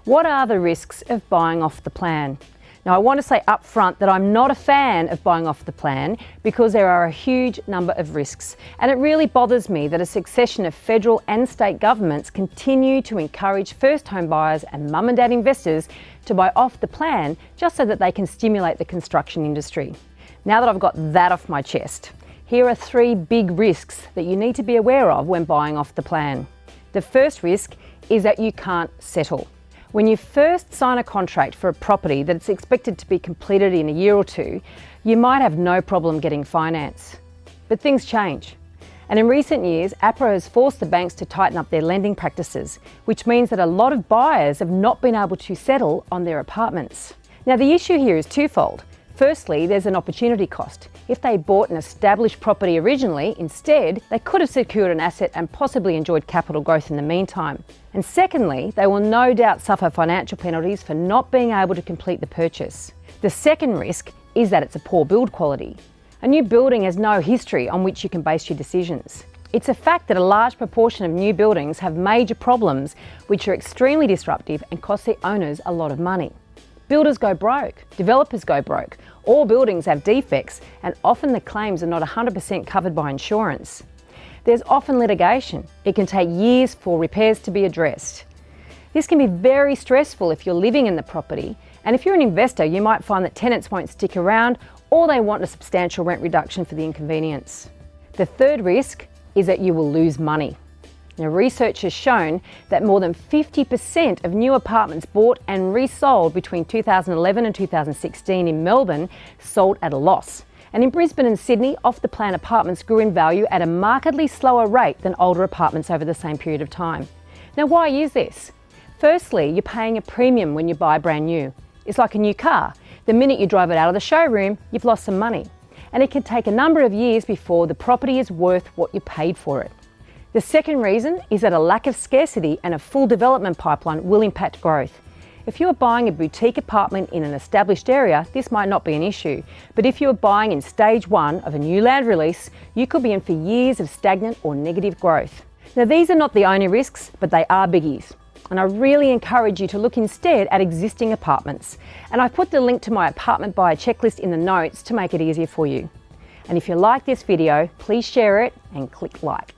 What are the risks of buying off the plan? Now, I want to say up front that I'm not a fan of buying off the plan because there are a huge number of risks, and it really bothers me that a succession of federal and state governments continue to encourage first home buyers and mum and dad investors to buy off the plan just so that they can stimulate the construction industry. Now that I've got that off my chest, here are 3 big risks that you need to be aware of when buying off the plan. The first risk is that you can't settle. When you first sign a contract for a property that's expected to be completed in a year or 2, you might have no problem getting finance. But things change. And in recent years, APRA has forced the banks to tighten up their lending practices, which means that a lot of buyers have not been able to settle on their apartments. Now, the issue here is twofold. Firstly, there's an opportunity cost. If they bought an established property originally, instead, they could have secured an asset and possibly enjoyed capital growth in the meantime. And secondly, they will no doubt suffer financial penalties for not being able to complete the purchase. The second risk is that it's a poor build quality. A new building has no history on which you can base your decisions. It's a fact that a large proportion of new buildings have major problems which are extremely disruptive and cost the owners a lot of money. Builders go broke, developers go broke, all buildings have defects, and often the claims are not 100% covered by insurance. There's often litigation. It can take years for repairs to be addressed. This can be very stressful if you're living in the property, and if you're an investor, you might find that tenants won't stick around or they want a substantial rent reduction for the inconvenience. The third risk is that you will lose money. Now, research has shown that more than 50% of new apartments bought and resold between 2011 and 2016 in Melbourne sold at a loss. And in Brisbane and Sydney, off-the-plan apartments grew in value at a markedly slower rate than older apartments over the same period of time. Now, why is this? Firstly, you're paying a premium when you buy brand new. It's like a new car. The minute you drive it out of the showroom, you've lost some money. And it can take a number of years before the property is worth what you paid for it. The second reason is that a lack of scarcity and a full development pipeline will impact growth. If you are buying a boutique apartment in an established area, this might not be an issue. But if you are buying in stage 1 of a new land release, you could be in for years of stagnant or negative growth. Now, these are not the only risks, but they are biggies. And I really encourage you to look instead at existing apartments. And I've put the link to my apartment buyer checklist in the notes to make it easier for you. And if you like this video, please share it and click like.